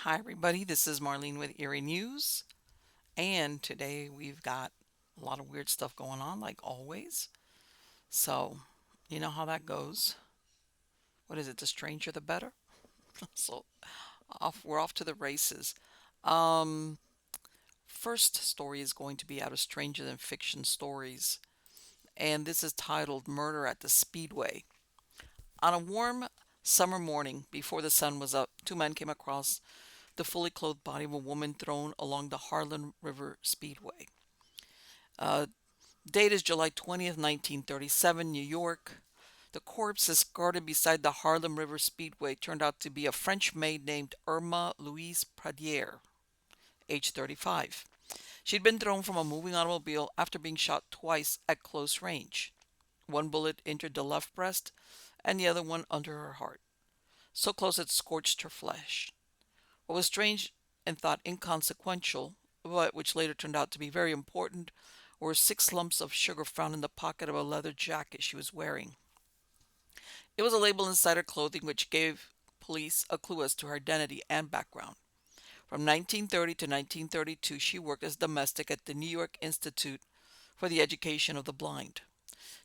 Hi, everybody. This is Marlene with Eerie News, and today we've got a lot of weird stuff going on, like always. So, you know how that goes. What is it? The stranger, the better. So, we're off to the races. Um, First story is going to be out of Stranger Than Fiction stories, and this is titled "Murder at the Speedway." On a warm summer morning, before the sun was up, two men came across the fully clothed body of a woman thrown along the Harlem River Speedway. Uh, Date is July 20th, 1937, New York. The corpse escorted beside the Harlem River Speedway turned out to be a French maid named Irma Louise Pradier, age 35. She'd been thrown from a moving automobile after being shot twice at close range. One bullet entered the left breast and the other one under her heart, so close it scorched her flesh. What was strange and thought inconsequential, but which later turned out to be very important, were 6 lumps of sugar found in the pocket of a leather jacket she was wearing. It was a label inside her clothing which gave police a clue as to her identity and background. From 1930 to 1932, she worked as domestic at the New York Institute for the Education of the Blind.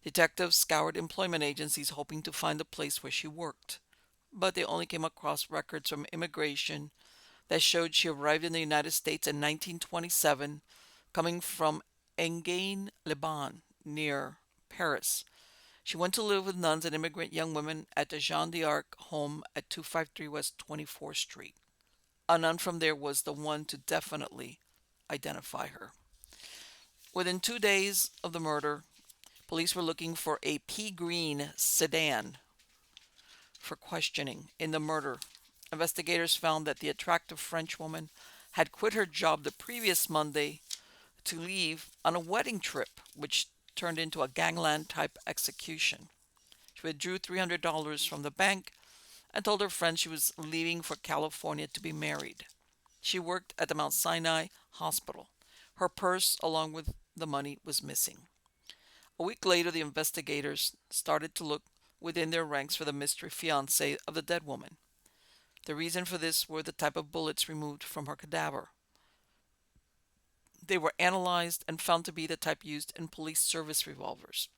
Detectives scoured employment agencies hoping to find the place where she worked, but they only came across records from immigration that showed she arrived in the United States in 1927, coming from Enghien-les-Bains, near Paris. She went to live with nuns and immigrant young women at the Jeanne d'Arc home at 253 West 24th Street. A nun from there was the one to definitely identify her. Within 2 days of the murder, police were looking for a pea green sedan for questioning. In the murder, investigators found that the attractive French woman had quit her job the previous Monday to leave on a wedding trip, which turned into a gangland type execution. She withdrew $300 from the bank and told her friends she was leaving for California to be married. She worked at the Mount Sinai Hospital. Her purse, along with the money, was missing. A week later, the investigators started to look within their ranks for the mystery fiancé of the dead woman. The reason for this were the type of bullets removed from her cadaver. They were analyzed and found to be the type used in police service revolvers.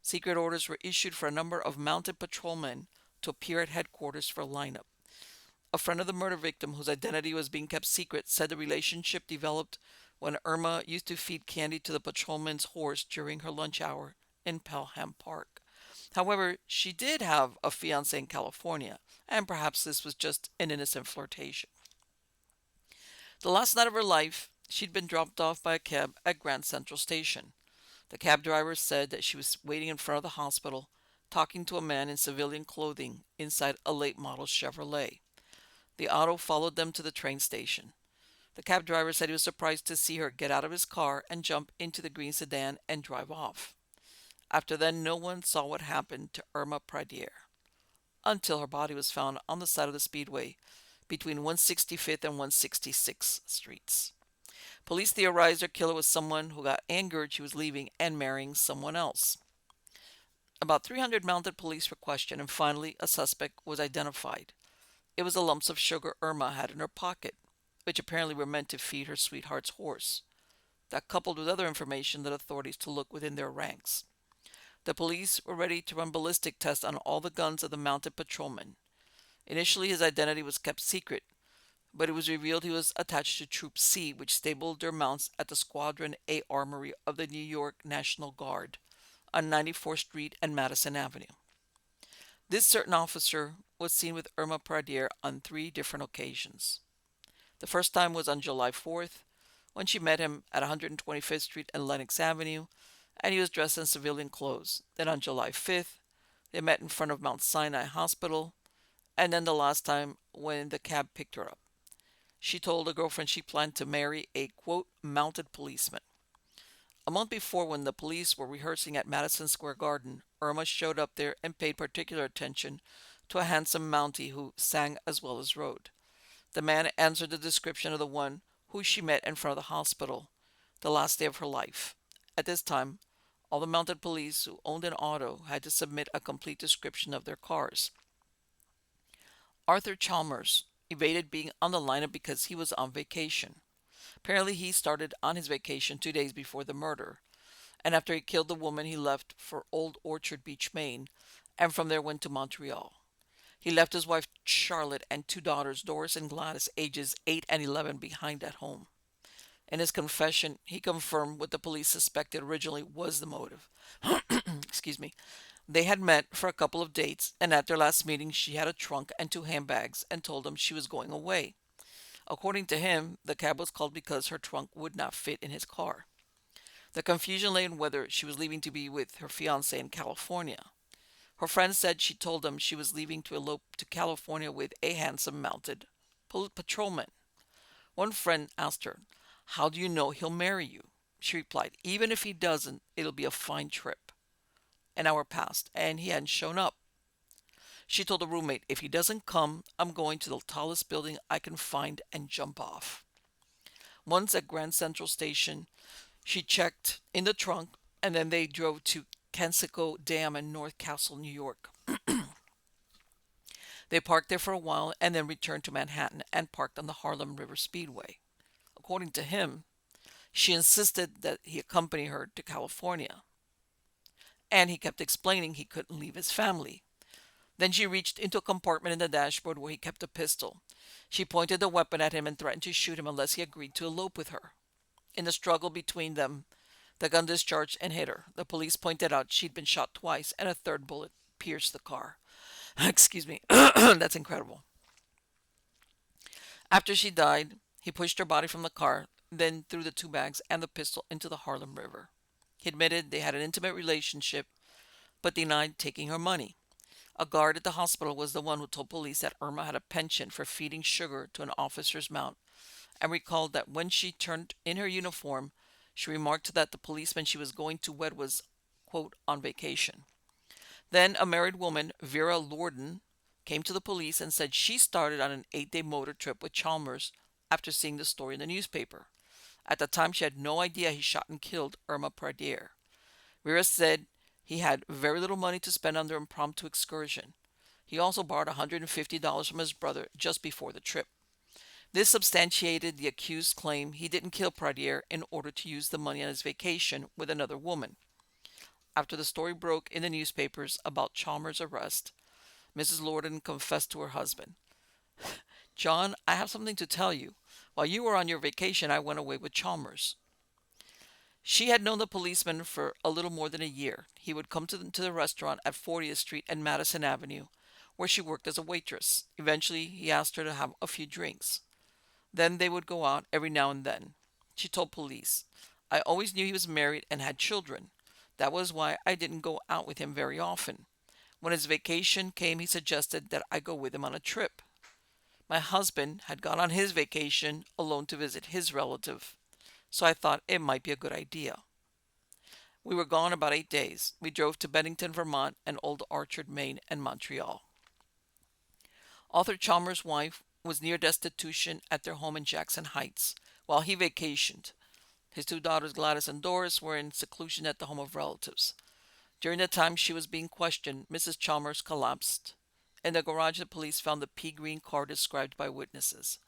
Secret orders were issued for a number of mounted patrolmen to appear at headquarters for a lineup. A friend of the murder victim, whose identity was being kept secret, said the relationship developed when Irma used to feed candy to the patrolman's horse during her lunch hour in Pelham Park. However, she did have a fiancé in California, and perhaps this was just an innocent flirtation. The last night of her life, she'd been dropped off by a cab at Grand Central Station. The cab driver said that she was waiting in front of the hospital, talking to a man in civilian clothing inside a late model Chevrolet. The auto followed them to the train station. The cab driver said he was surprised to see her get out of his car and jump into the green sedan and drive off. After then, no one saw what happened to Irma Pradier until her body was found on the side of the speedway between 165th and 166th Streets. Police theorized her killer was someone who got angered she was leaving and marrying someone else. About 300 mounted police were questioned, and finally a suspect was identified. It was the lumps of sugar Irma had in her pocket, which apparently were meant to feed her sweetheart's horse. That coupled with other information led authorities to look within their ranks. The police were ready to run ballistic tests on all the guns of the mounted patrolman. Initially, his identity was kept secret, but it was revealed he was attached to Troop C, which stabled their mounts at the Squadron A Armory of the New York National Guard on 94th Street and Madison Avenue. This certain officer was seen with Irma Pradier on 3 different occasions. The first time was on July 4th, when she met him at 125th Street and Lenox Avenue, and he was dressed in civilian clothes. Then on July 5th, they met in front of Mount Sinai Hospital, and then the last time when the cab picked her up. She told a girlfriend she planned to marry a, quote, mounted policeman. A month before, when the police were rehearsing at Madison Square Garden, Irma showed up there and paid particular attention to a handsome Mountie who sang as well as rode. The man answered the description of the one who she met in front of the hospital the last day of her life. At this time, all the mounted police who owned an auto had to submit a complete description of their cars. Arthur Chalmers, evaded being on the lineup because he was on vacation. Apparently, he started on his vacation 2 days before the murder, and after he killed the woman, he left for Old Orchard Beach, Maine, and from there went to Montreal. He left his wife Charlotte and two daughters, Doris and Gladys, ages 8 and 11, behind at home. In his confession, he confirmed what the police suspected originally was the motive. Excuse me. They had met for a couple of dates, and at their last meeting, she had a trunk and two handbags and told him she was going away. According to him, the cab was called because her trunk would not fit in his car. The confusion lay in whether she was leaving to be with her fiancé in California. Her friend said she told him she was leaving to elope to California with a handsome mounted patrolman. One friend asked her, "How do you know he'll marry you?" She replied, "Even if he doesn't, it'll be a fine trip." An hour passed, and he hadn't shown up. She told a roommate, "If he doesn't come, I'm going to the tallest building I can find and jump off." Once at Grand Central Station, she checked in the trunk, and then they drove to Kensico Dam in North Castle, New York. They parked there for a while and then returned to Manhattan and parked on the Harlem River Speedway. According to him, she insisted that he accompany her to California, and he kept explaining he couldn't leave his family. Then she reached into a compartment in the dashboard where he kept a pistol. She pointed the weapon at him and threatened to shoot him unless he agreed to elope with her. In the struggle between them, the gun discharged and hit her. The police pointed out she'd been shot twice and a third bullet pierced the car. Excuse me. That's incredible. After she died, he pushed her body from the car, then threw the two bags and the pistol into the Harlem River. He admitted they had an intimate relationship, but denied taking her money. A guard at the hospital was the one who told police that Irma had a penchant for feeding sugar to an officer's mount, and recalled that when she turned in her uniform, she remarked that the policeman she was going to wed was, quote, on vacation. Then a married woman, Vera Lorden, came to the police and said she started on an 8-day motor trip with Chalmers after seeing the story in the newspaper. At the time, she had no idea he shot and killed Irma Pradier. Vera said he had very little money to spend on their impromptu excursion. He also borrowed $150 from his brother just before the trip. This substantiated the accused's claim he didn't kill Pradier in order to use the money on his vacation with another woman. After the story broke in the newspapers about Chalmers' arrest, Mrs. Lorden confessed to her husband, "John, I have something to tell you. While you were on your vacation, I went away with Chalmers." She had known the policeman for a little more than a year. He would come to the restaurant at 40th Street and Madison Avenue, where she worked as a waitress. Eventually, he asked her to have a few drinks. Then they would go out every now and then. She told police, "I always knew he was married and had children. That was why I didn't go out with him very often. When his vacation came, he suggested that I go with him on a trip. My husband had gone on his vacation alone to visit his relative, so I thought it might be a good idea. We were gone about 8 days. We drove to Bennington, Vermont, and Old Orchard, Maine, and Montreal." Arthur Chalmers' wife was near destitution at their home in Jackson Heights while he vacationed. His two daughters, Gladys and Doris, were in seclusion at the home of relatives. During the time she was being questioned, Mrs. Chalmers collapsed. In the garage, the police found the pea green car described by witnesses.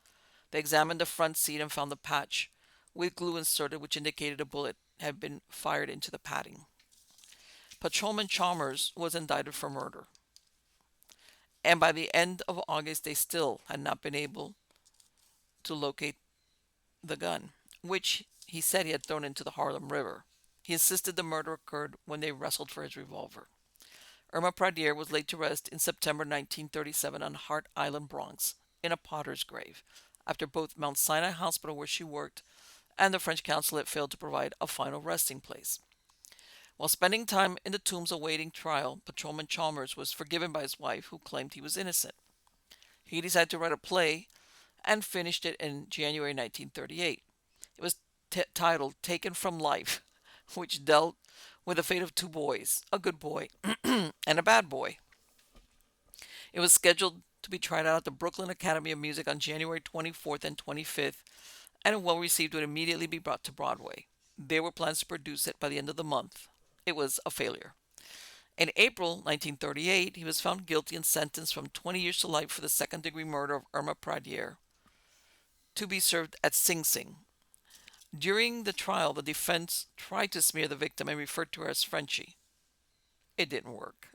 They examined the front seat and found the patch with glue inserted, which indicated a bullet had been fired into the padding. Patrolman Chalmers was indicted for murder, and by the end of August, they still had not been able to locate the gun, which he said he had thrown into the Harlem River. He insisted the murder occurred when they wrestled for his revolver. Irma Pradier was laid to rest in September 1937 on Hart Island, Bronx, in a potter's grave, after both Mount Sinai Hospital, where she worked, and the French consulate failed to provide a final resting place. While spending time in the tombs awaiting trial, Patrolman Chalmers was forgiven by his wife, who claimed he was innocent. He decided to write a play and finished it in January 1938. It was titled Taken from Life, which dealt with the fate of two boys, a good boy and a bad boy. It was scheduled to be tried out at the Brooklyn Academy of Music on January 24th and 25th, and well received, would immediately be brought to Broadway. There were plans to produce it by the end of the month. It was a failure. In April 1938, he was found guilty and sentenced from 20 years to life for the second degree murder of Irma Pradier, to be served at Sing Sing. During the trial, the defense tried to smear the victim and referred to her as Frenchie. It didn't work.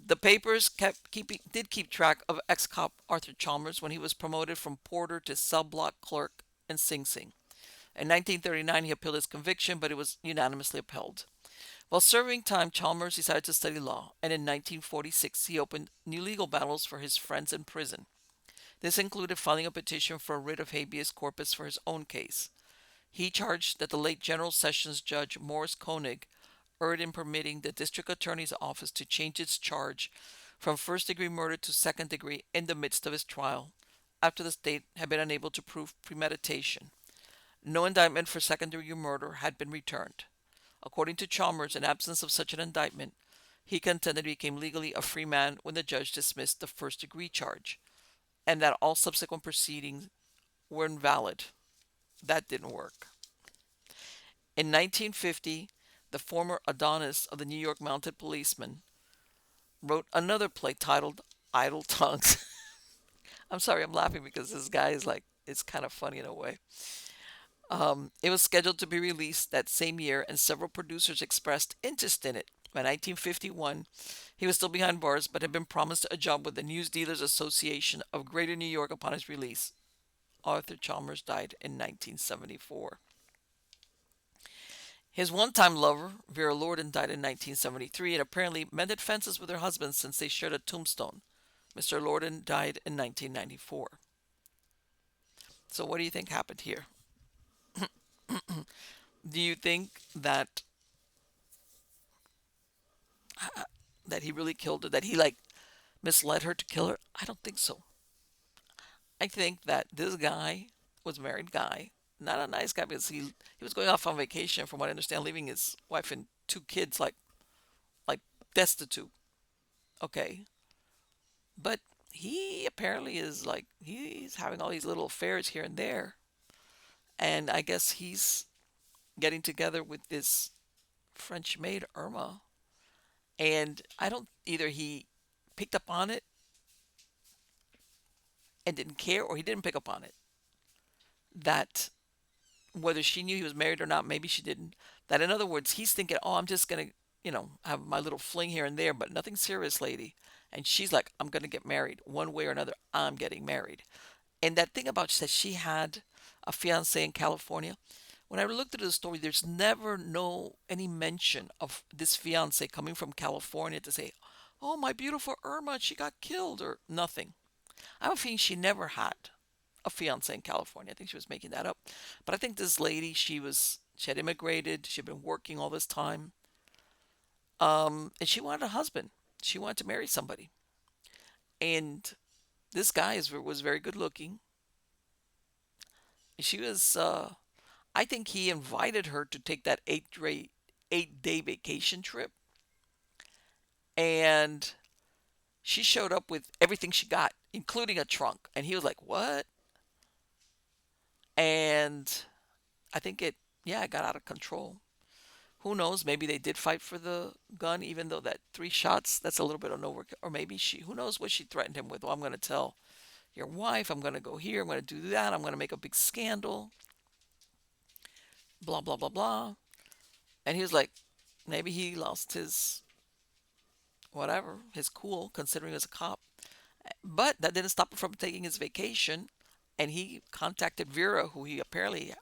The papers did keep track of ex-cop Arthur Chalmers when he was promoted from porter to cell block clerk in Sing Sing. In 1939, he appealed his conviction, but it was unanimously upheld. While serving time, Chalmers decided to study law, and in 1946 he opened new legal battles for his friends in prison. This included filing a petition for a writ of habeas corpus for his own case. He charged that the late General Sessions Judge Morris Koenig erred in permitting the district attorney's office to change its charge from first-degree murder to second-degree in the midst of his trial, after the state had been unable to prove premeditation. No indictment for second-degree murder had been returned. According to Chalmers, in absence of such an indictment, he contended he became legally a free man when the judge dismissed the first-degree charge, and that all subsequent proceedings were invalid. That didn't work. In 1950, the former Adonis of the New York Mounted Policemen wrote another play titled Idle Tongues. I'm sorry, I'm laughing because this guy is like, it's kind of funny in a way. It was scheduled to be released that same year, and several producers expressed interest in it. By 1951, he was still behind bars, but had been promised a job with the News Dealers Association of Greater New York upon his release. Arthur Chalmers died in 1974. His one-time lover, Vera Lorden, died in 1973 and apparently mended fences with her husband since they shared a tombstone. Mr. Lorden died in 1994. So what do you think happened here? Do you think that he really killed her? That he like misled her to kill her? I don't think so. I think that this guy was a married guy, not a nice guy because he was going off on vacation, from what I understand, leaving his wife and two kids like destitute. Okay, but he apparently is like he's having all these little affairs here and there, and I guess he's getting together with this French maid Irma, and I don't either he picked up on it and didn't care, or he didn't pick up on it. That whether she knew he was married or not, maybe she didn't. That in other words, he's thinking, oh, I'm just gonna, have my little fling here and there, but nothing serious, lady. And she's like, I'm gonna get married one way or another. I'm getting married. And that thing about that she had a fiance in California. When I looked at the story, there's never no any mention of this fiance coming from California to say, "Oh, my beautiful Irma, she got killed," or nothing. I have a feeling she never had a fiance in California. I think she was making that up. But I think this lady, she had immigrated, she'd been working all this time, and she wanted a husband. She wanted to marry somebody, and this guy was very good looking. She was. I think he invited her to take that 8-day vacation trip, and she showed up with everything she got, including a trunk. And he was like, "What?" And I think it got out of control. Who knows? Maybe they did fight for the gun, even though that 3 shots, that's a little bit of no work. Or maybe who knows what she threatened him with? Well, I'm going to tell your wife, I'm going to go here, I'm going to do that, I'm going to make a big scandal, blah, blah, blah, blah. And he was like, maybe he lost his, whatever, his cool, considering he was a cop. But that didn't stop him from taking his vacation. And he contacted Vera, who he apparently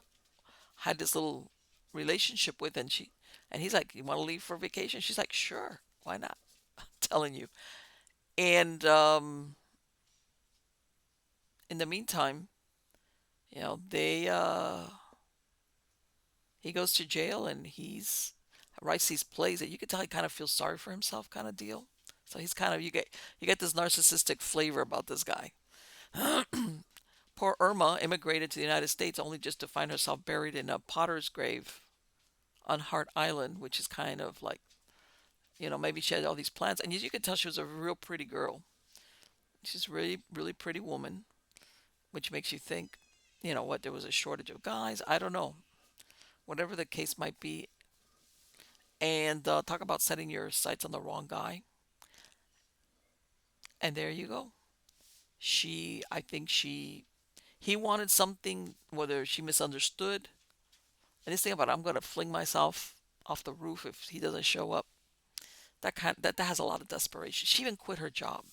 had this little relationship with, and he's like, "You want to leave for vacation?" She's like, "Sure, why not?" I'm telling you. And in the meantime, they he goes to jail and he's writes these plays that you could tell he kind of feels sorry for himself, kind of deal. So he's kind of you get this narcissistic flavor about this guy. Poor Irma immigrated to the United States only just to find herself buried in a potter's grave on Hart Island, which is kind of like, maybe she had all these plans. And you could tell she was a real pretty girl. She's really, really pretty woman, which makes you think, there was a shortage of guys. I don't know. Whatever the case might be, And talk about setting your sights on the wrong guy. And there you go. I think he wanted something, whether she misunderstood. And this thing about I'm going to fling myself off the roof if he doesn't show up. That has a lot of desperation. She even quit her job.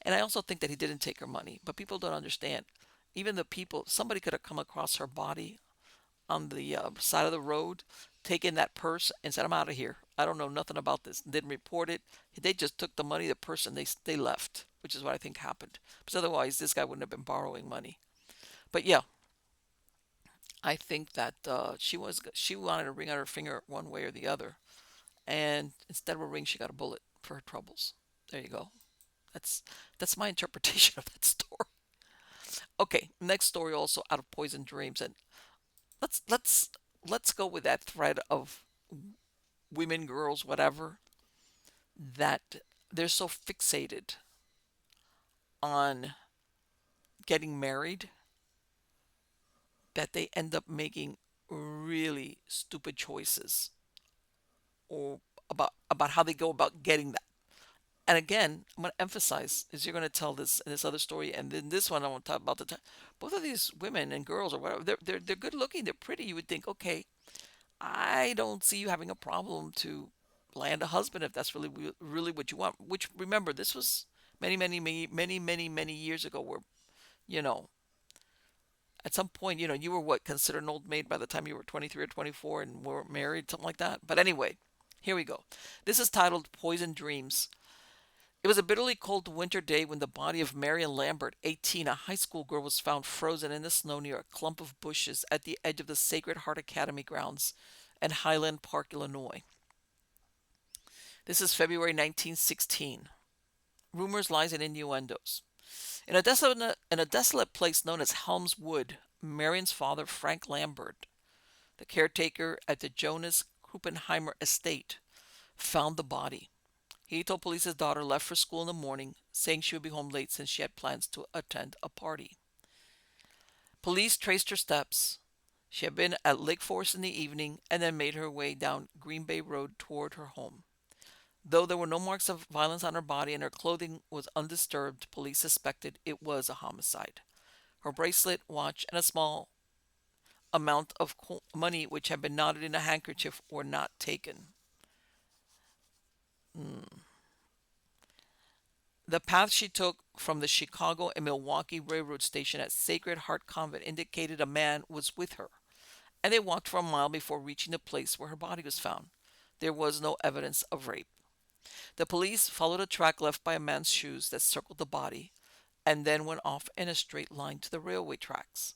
And I also think that he didn't take her money. But people don't understand. Even the people, somebody could have come across her body on the side of the road, taken that purse and said, "I'm out of here. I don't know nothing about this." Didn't report it. They just took the money, the purse, and they left, which is what I think happened. Because otherwise, this guy wouldn't have been borrowing money. But yeah, I think that she wanted a ring on her finger one way or the other, and instead of a ring, she got a bullet for her troubles. There you go. That's that's my interpretation of that story. Okay, next story also out of Poison Dreams, and let's let's let's go with that thread of women, girls, whatever, that they're so fixated on getting married that they end up making really stupid choices or about how they go about getting that. And again, I'm going to emphasize is you're going to tell this other story, and then this one I want to talk about the time. Both of these women and girls or whatever, they're good looking, they're pretty. You would think, okay, I don't see you having a problem to land a husband if that's really what you want. Which remember, this was many years ago, where you know at some point you were what considered an old maid by the time you were 23 or 24 and were married, something like that. But anyway, here we go. This is titled "Poison Dreams." It was a bitterly cold winter day when the body of Marion Lambert, 18, a high school girl, was found frozen in the snow near a clump of bushes at the edge of the Sacred Heart Academy grounds in Highland Park, Illinois. This is February 1916. Rumors, lies, and innuendos. In a desolate place known as Helm's Wood, Marion's father, Frank Lambert, the caretaker at the Jonas Krupenheimer estate, found the body. He told police his daughter left for school in the morning, saying she would be home late since she had plans to attend a party. Police traced her steps. She had been at Lake Forest in the evening and then made her way down Green Bay Road toward her home. Though there were no marks of violence on her body and her clothing was undisturbed, police suspected it was a homicide. Her bracelet, watch, and a small amount of money which had been knotted in a handkerchief were not taken. Hmm. The path she took from the Chicago and Milwaukee Railroad station at Sacred Heart Convent indicated a man was with her, and they walked for a mile before reaching the place where her body was found. There was no evidence of rape. The police followed a track left by a man's shoes that circled the body and then went off in a straight line to the railway tracks,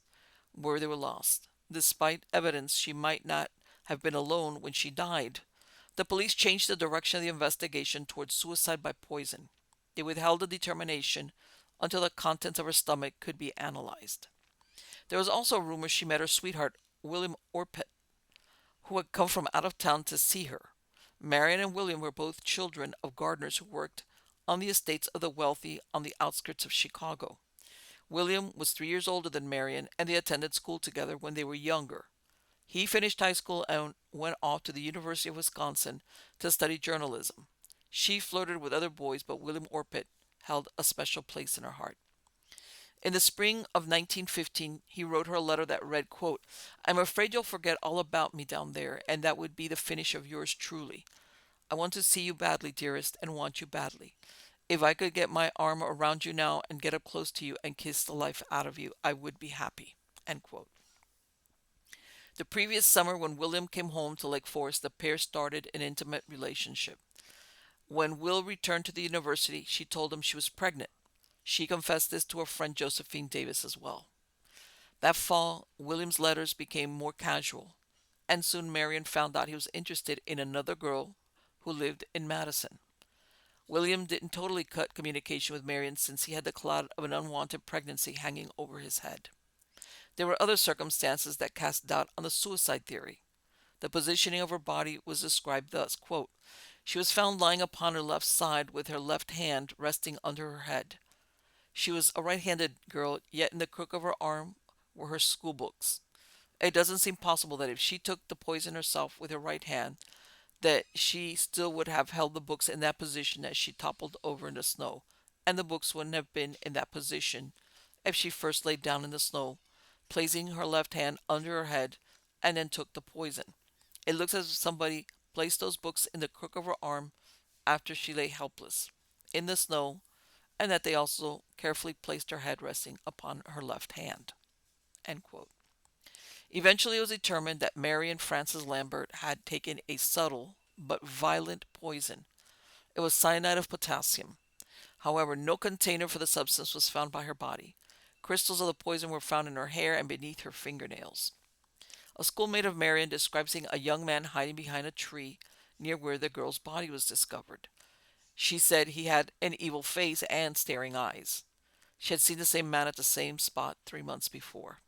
where they were lost. Despite evidence she might not have been alone when she died, the police changed the direction of the investigation towards suicide by poison. They withheld a determination until the contents of her stomach could be analyzed. There was also a rumor she met her sweetheart, William Orpett, who had come from out of town to see her. Marion and William were both children of gardeners who worked on the estates of the wealthy on the outskirts of Chicago. William was 3 years older than Marion, and they attended school together when they were younger. He finished high school and went off to the University of Wisconsin to study journalism. She flirted with other boys, but William Orpett held a special place in her heart. In the spring of 1915, he wrote her a letter that read, quote, "I'm afraid you'll forget all about me down there, and that would be the finish of yours truly. I want to see you badly, dearest, and want you badly. If I could get my arm around you now and get up close to you and kiss the life out of you, I would be happy." End quote. The previous summer, when William came home to Lake Forest, the pair started an intimate relationship. When Will returned to the university, she told him she was pregnant. She confessed this to her friend Josephine Davis as well. That fall, William's letters became more casual, and soon Marion found out he was interested in another girl who lived in Madison. William didn't totally cut communication with Marion since he had the cloud of an unwanted pregnancy hanging over his head. There were other circumstances that cast doubt on the suicide theory. The positioning of her body was described thus, quote, "She was found lying upon her left side with her left hand resting under her head. She was a right-handed girl, yet in the crook of her arm were her school books. It doesn't seem possible that if she took the poison herself with her right hand, that she still would have held the books in that position as she toppled over in the snow, and the books wouldn't have been in that position if she first laid down in the snow, placing her left hand under her head, and then took the poison. It looks as if somebody placed those books in the crook of her arm after she lay helpless in the snow, and that they also carefully placed her head resting upon her left hand. End quote. Eventually, it was determined that Marion Frances Lambert had taken a subtle but violent poison. It was cyanide of potassium. However, no container for the substance was found by her body. Crystals of the poison were found in her hair and beneath her fingernails. A schoolmate of Marion described seeing a young man hiding behind a tree near where the girl's body was discovered. She said he had an evil face and staring eyes. She had seen the same man at the same spot 3 months before.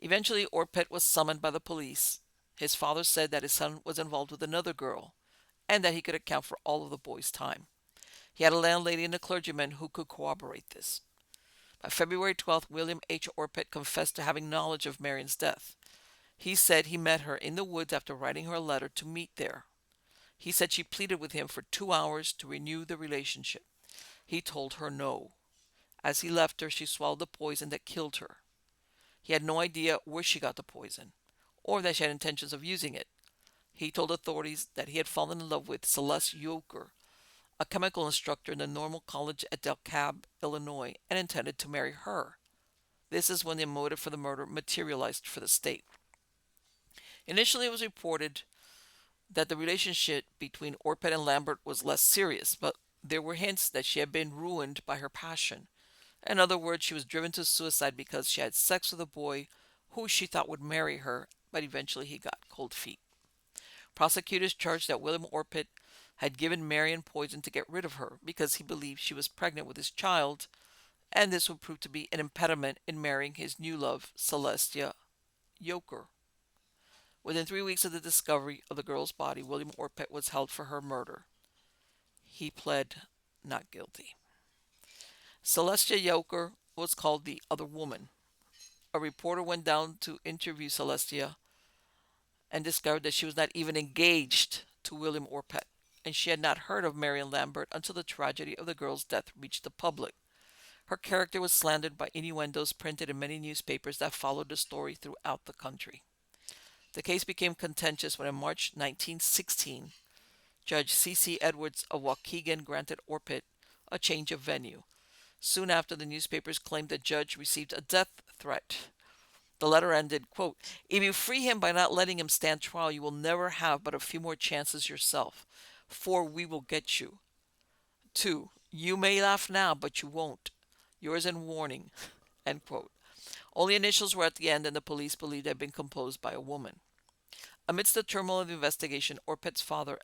Eventually, Orpet was summoned by the police. His father said that his son was involved with another girl and that he could account for all of the boy's time. He had a landlady and a clergyman who could corroborate this. By February 12th, William H. Orpet confessed to having knowledge of Marion's death. He said he met her in the woods after writing her a letter to meet there. He said she pleaded with him for 2 hours to renew the relationship. He told her no. As he left her, she swallowed the poison that killed her. He had no idea where she got the poison, or that she had intentions of using it. He told authorities that he had fallen in love with Celeste Yoker, a chemical instructor in the Normal College at DeKalb, Illinois, and intended to marry her. This is when the motive for the murder materialized for the state. Initially, it was reported that the relationship between Orpet and Lambert was less serious, but there were hints that she had been ruined by her passion. In other words, she was driven to suicide because she had sex with a boy who she thought would marry her, but eventually he got cold feet. Prosecutors charged that William Orpet had given Marion poison to get rid of her because he believed she was pregnant with his child, and this would prove to be an impediment in marrying his new love, Celestia Yoker. Within 3 weeks of the discovery of the girl's body, William Orpet was held for her murder. He pled not guilty. Celestia Yoker was called the other woman. A reporter went down to interview Celestia and discovered that she was not even engaged to William Orpet, and she had not heard of Marion Lambert until the tragedy of the girl's death reached the public. Her character was slandered by innuendos printed in many newspapers that followed the story throughout the country. The case became contentious when in March 1916, Judge C.C. Edwards of Waukegan granted Orpet a change of venue. Soon after, the newspapers claimed the judge received a death threat. The letter ended, quote, "If you free him by not letting him stand trial, you will never have but a few more chances yourself, for we will get you. 2. You may laugh now, but you won't. Yours in warning." End quote. Only initials were at the end, and the police believed it had been composed by a woman. Amidst the turmoil of the investigation, Orpet's father,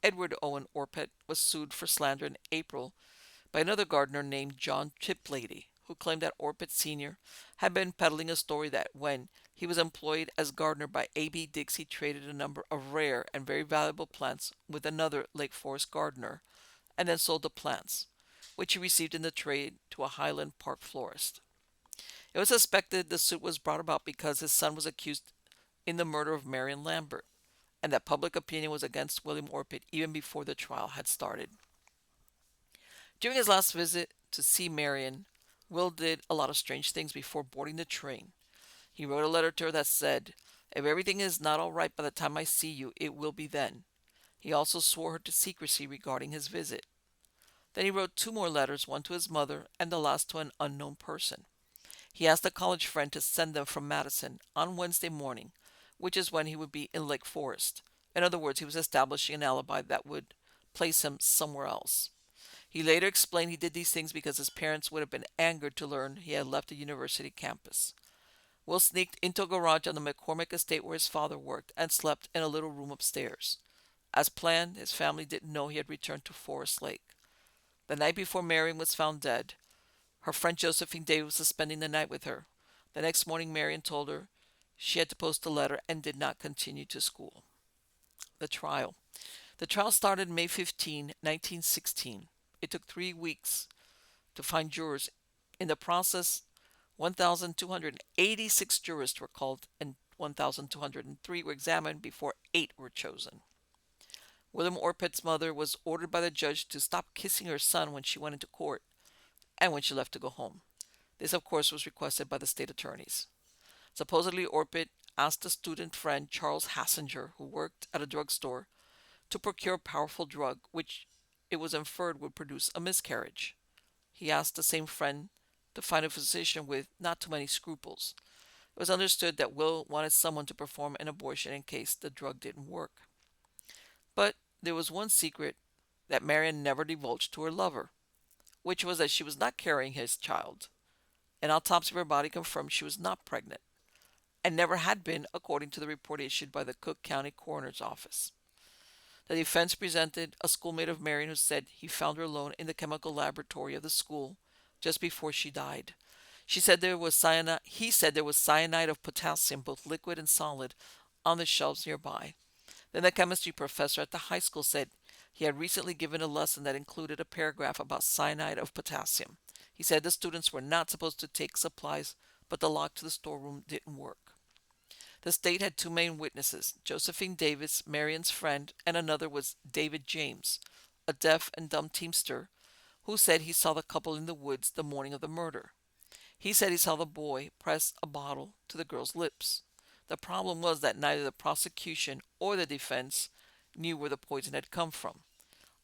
Edward Owen Orpet, was sued for slander in April by another gardener named John Chiplady, who claimed that Orpet Sr. had been peddling a story that when he was employed as gardener by A.B. Diggs, he traded a number of rare and very valuable plants with another Lake Forest gardener, and then sold the plants, which he received in the trade, to a Highland Park florist. It was suspected the suit was brought about because his son was accused in the murder of Marion Lambert, and that public opinion was against William Orpet even before the trial had started. During his last visit to see Marion, Will did a lot of strange things before boarding the train. He wrote a letter to her that said, "If everything is not all right by the time I see you, it will be then." He also swore her to secrecy regarding his visit. Then he wrote two more letters, one to his mother and the last to an unknown person. He asked a college friend to send them from Madison on Wednesday morning, which is when he would be in Lake Forest. In other words, he was establishing an alibi that would place him somewhere else. He later explained he did these things because his parents would have been angered to learn he had left the university campus. Will sneaked into a garage on the McCormick estate where his father worked and slept in a little room upstairs. As planned, his family didn't know he had returned to Forest Lake. The night before Marion was found dead, her friend Josephine Davis was spending the night with her. The next morning, Marion told her she had to post a letter and did not continue to school. The trial. The trial started May 15, 1916. It took 3 weeks to find jurors. In the process, 1,286 jurists were called and 1,203 were examined before 8 were chosen. William Orpet's mother was ordered by the judge to stop kissing her son when she went into court and when she left to go home. This, of course, was requested by the state attorneys. Supposedly, Orpet asked a student friend, Charles Hassinger, who worked at a drugstore, to procure a powerful drug which it was inferred would produce a miscarriage. He asked the same friend to find a physician with not too many scruples. It was understood that Will wanted someone to perform an abortion in case the drug didn't work. But there was one secret that Marion never divulged to her lover, which was that she was not carrying his child. An autopsy of her body confirmed she was not pregnant, and never had been, according to the report issued by the Cook County Coroner's Office. The defense presented a schoolmate of Marion who said he found her alone in the chemical laboratory of the school just before she died. She said there was cyanide. He said there was cyanide of potassium, both liquid and solid, on the shelves nearby. Then the chemistry professor at the high school said he had recently given a lesson that included a paragraph about cyanide of potassium. He said the students were not supposed to take supplies, but the lock to the storeroom didn't work. The state had two main witnesses, Josephine Davis, Marion's friend, and another was David James, a deaf and dumb teamster, who said he saw the couple in the woods the morning of the murder. He said he saw the boy press a bottle to the girl's lips. The problem was that neither the prosecution or the defense knew where the poison had come from.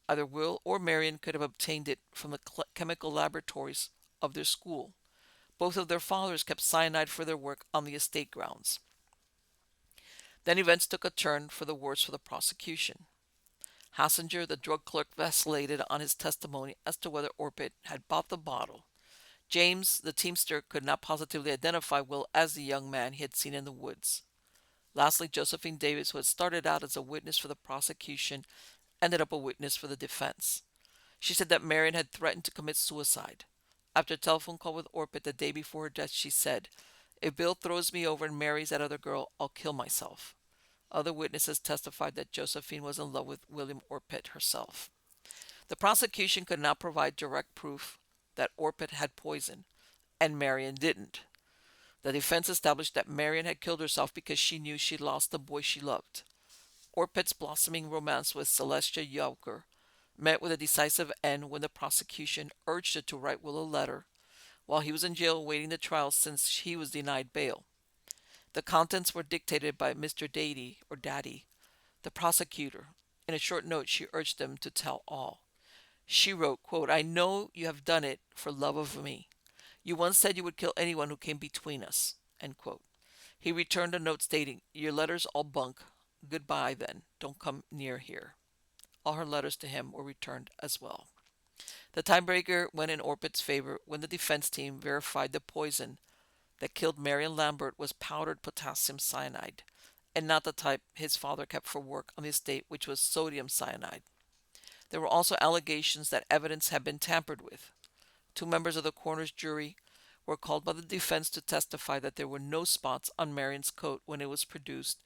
Either Will or Marion could have obtained it from the chemical laboratories of their school. Both of their fathers kept cyanide for their work on the estate grounds. Then events took a turn for the worse for the prosecution. Hassinger, the drug clerk, vacillated on his testimony as to whether Orpet had bought the bottle. James, the teamster, could not positively identify Will as the young man he had seen in the woods. Lastly, Josephine Davis, who had started out as a witness for the prosecution, ended up a witness for the defense. She said that Marion had threatened to commit suicide. After a telephone call with Orpet the day before her death, she said, "If Bill throws me over and marries that other girl, I'll kill myself." Other witnesses testified that Josephine was in love with William Orpet herself. The prosecution could not provide direct proof that Orpet had poison, and Marion didn't. The defense established that Marion had killed herself because she knew she'd lost the boy she loved. Orpet's blossoming romance with Celestia Yelker met with a decisive end when the prosecution urged her to write Will a letter while he was in jail awaiting the trial since he was denied bail. The contents were dictated by Mr. Dady, or Daddy, the prosecutor. In a short note, she urged them to tell all. She wrote, quote, "I know you have done it for love of me. You once said you would kill anyone who came between us." End quote. He returned a note stating, "Your letter's all bunk. Goodbye then. Don't come near here." All her letters to him were returned as well. The tiebreaker went in Orpet's favor when the defense team verified the poison that killed Marion Lambert was powdered potassium cyanide, and not the type his father kept for work on the estate, which was sodium cyanide. There were also allegations that evidence had been tampered with. Two members of the coroner's jury were called by the defense to testify that there were no spots on Marion's coat when it was produced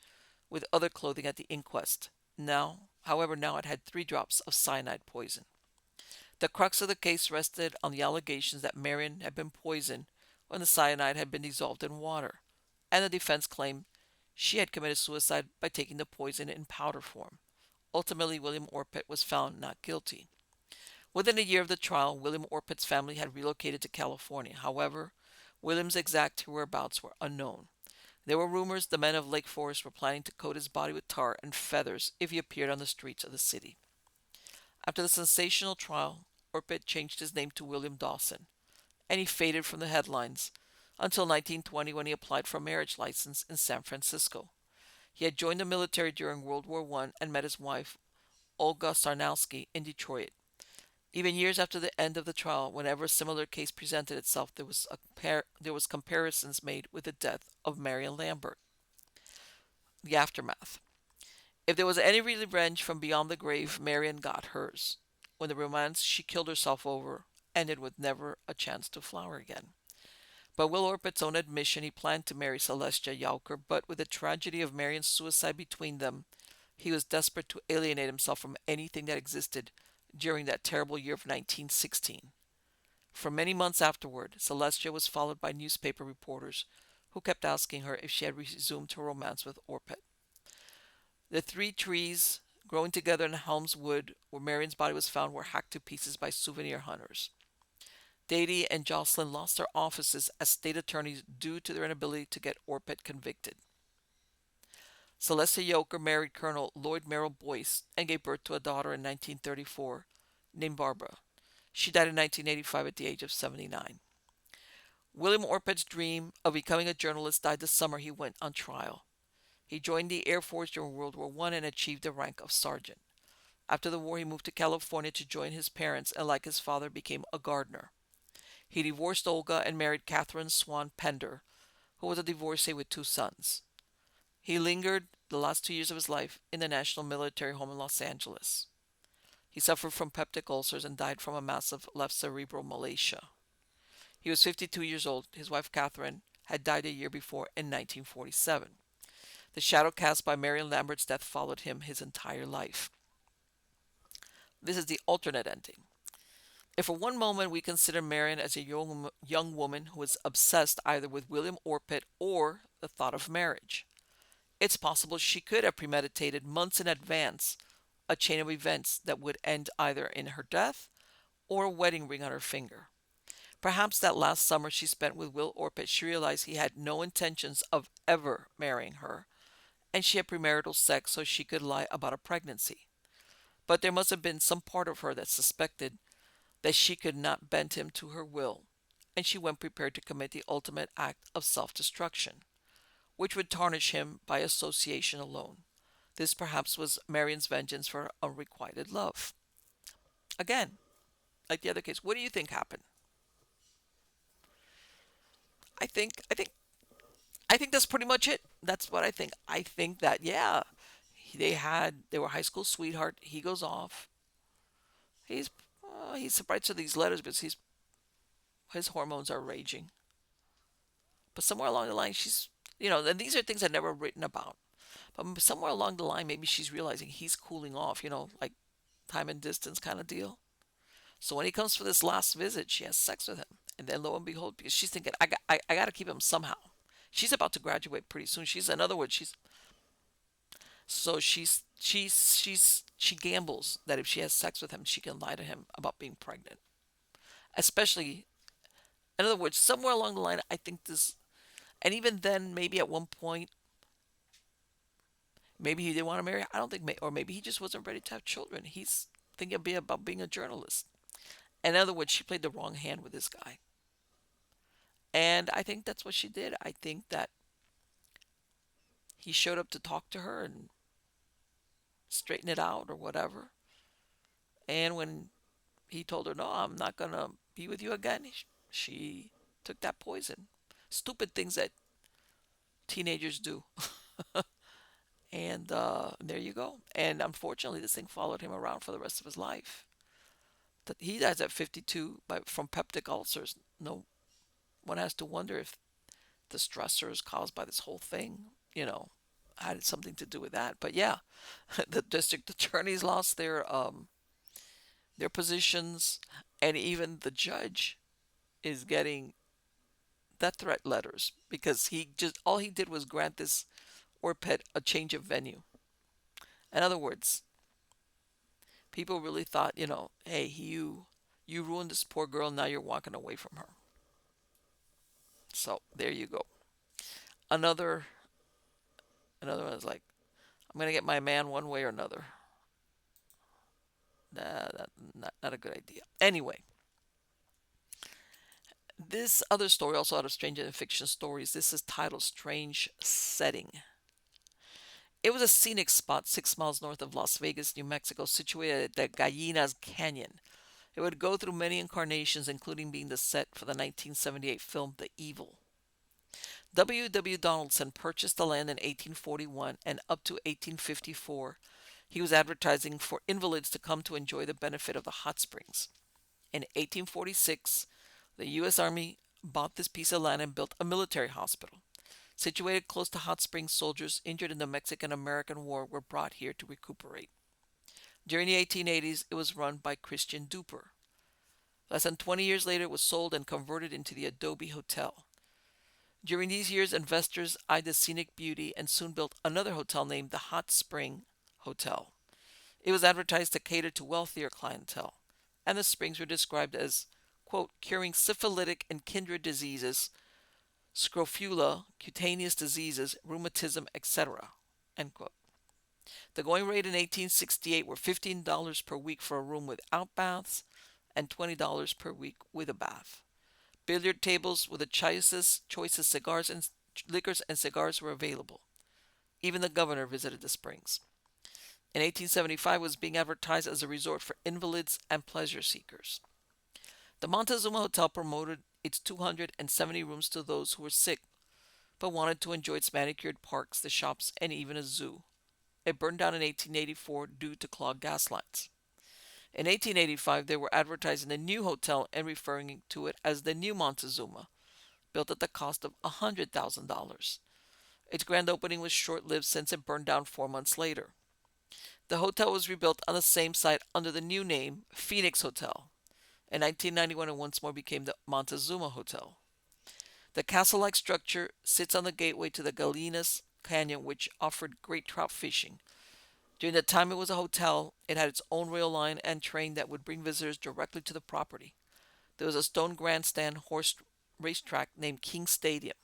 with other clothing at the inquest. However, it had 3 drops of cyanide poison. The crux of the case rested on the allegations that Marion had been poisoned when the cyanide had been dissolved in water, and the defense claimed she had committed suicide by taking the poison in powder form. Ultimately, William Orpet was found not guilty. Within a year of the trial, William Orpet's family had relocated to California. However, William's exact whereabouts were unknown. There were rumors the men of Lake Forest were planning to coat his body with tar and feathers if he appeared on the streets of the city. After the sensational trial, Orpet changed his name to William Dawson, and he faded from the headlines until 1920 when he applied for a marriage license in San Francisco. He had joined the military during World War I and met his wife, Olga Sarnowski, in Detroit. Even years after the end of the trial, whenever a similar case presented itself, there was comparisons made with the death of Marion Lambert. The aftermath. If there was any revenge from beyond the grave, Marion got hers. When the romance she killed herself over ended with never a chance to flower again. By Will Orpet's own admission, he planned to marry Celestia Yowker, but with the tragedy of Marion's suicide between them, he was desperate to alienate himself from anything that existed during that terrible year of 1916. For many months afterward, Celestia was followed by newspaper reporters who kept asking her if she had resumed her romance with Orpet. The 3 trees growing together in Helms Wood, where Marion's body was found, were hacked to pieces by souvenir hunters. Dady and Jocelyn lost their offices as state attorneys due to their inability to get Orpet convicted. Celeste Yoker married Colonel Lloyd Merrill Boyce and gave birth to a daughter in 1934 named Barbara. She died in 1985 at the age of 79. William Orpet's dream of becoming a journalist died the summer he went on trial. He joined the Air Force during World War I and achieved the rank of sergeant. After the war, he moved to California to join his parents and, like his father, became a gardener. He divorced Olga and married Catherine Swan Pender, who was a divorcee with two sons. He lingered the last 2 years of his life in the National Military Home in Los Angeles. He suffered from peptic ulcers and died from a massive left cerebral malacia. He was 52 years old. His wife Catherine had died a year before in 1947. The shadow cast by Marion Lambert's death followed him his entire life. This is the alternate ending. If for one moment we consider Marion as a young woman who was obsessed either with William Orpet or the thought of marriage, it's possible she could have premeditated months in advance a chain of events that would end either in her death or a wedding ring on her finger. Perhaps that last summer she spent with Will Orpet, she realized he had no intentions of ever marrying her, and she had premarital sex so she could lie about a pregnancy. But there must have been some part of her that suspected that she could not bend him to her will, and she went prepared to commit the ultimate act of self-destruction, which would tarnish him by association alone. This perhaps was Marion's vengeance for unrequited love. Again, like the other case, what do you think happened? I think I think I think that's pretty much it. That's what I think. I think that yeah, they were high school sweetheart. He goes off. He's surprised to these letters because his hormones are raging. But somewhere along the line, and these are things I've never written about. But somewhere along the line, maybe she's realizing he's cooling off. Like time and distance kind of deal. So when he comes for this last visit, she has sex with him, and then lo and behold, because she's thinking, I got to keep him somehow. She's about to graduate pretty soon. In other words, she gambles that if she has sex with him, she can lie to him about being pregnant. Especially, in other words, somewhere along the line, I think this, and even then, maybe at one point, maybe he didn't want to marry. I don't think, or maybe he just wasn't ready to have children. He's thinking about being a journalist. In other words, she played the wrong hand with this guy. And I think that's what she did. I think that he showed up to talk to her and straighten it out or whatever. And when he told her, no, I'm not going to be with you again, she took that poison. Stupid things that teenagers do. And there you go. And unfortunately, this thing followed him around for the rest of his life. He dies at 52 from peptic ulcers. No one has to wonder if the stressors caused by this whole thing, had something to do with that. But yeah, the district attorneys lost their positions, and even the judge is getting death threat letters because all he did was grant this Orpet a change of venue. In other words, people really thought, hey, you ruined this poor girl, now you're walking away from her. So there you go. Another one is like, I'm gonna get my man one way or another. Nah, not a good idea. Anyway, this other story, also out of Strange and Fiction Stories, this is titled Strange Setting. It was a scenic spot 6 miles north of Las Vegas, New Mexico, situated at the Gallinas Canyon. It would go through many incarnations, including being the set for the 1978 film The Evil. W. W. Donaldson purchased the land in 1841, and up to 1854, he was advertising for invalids to come to enjoy the benefit of the hot springs. In 1846, the U.S. Army bought this piece of land and built a military hospital. Situated close to hot springs, soldiers injured in the Mexican-American War were brought here to recuperate. During the 1880s, it was run by Christian Duper. Less than 20 years later, it was sold and converted into the Adobe Hotel. During these years, investors eyed the scenic beauty and soon built another hotel named the Hot Spring Hotel. It was advertised to cater to wealthier clientele, and the springs were described as, quote, curing syphilitic and kindred diseases, scrofula, cutaneous diseases, rheumatism, etc., end quote. The going rate in 1868 were $15 per week for a room without baths and $20 per week with a bath. Billiard tables with the choicest cigars and liquors and cigars were available. Even the governor visited the springs. In 1875 it was being advertised as a resort for invalids and pleasure seekers. The Montezuma Hotel promoted its 270 rooms to those who were sick but wanted to enjoy its manicured parks, the shops, and even a zoo. It burned down in 1884 due to clogged gas lines. In 1885, they were advertising a new hotel and referring to it as the New Montezuma, built at the cost of $100,000. Its grand opening was short lived since it burned down 4 months later. The hotel was rebuilt on the same site under the new name, Phoenix Hotel. In 1991, it once more became the Montezuma Hotel. The castle like structure sits on the gateway to the Galinas Canyon, which offered great trout fishing. During the time it was a hotel, it had its own rail line and train that would bring visitors directly to the property. There was a stone grandstand horse racetrack named King Stadium.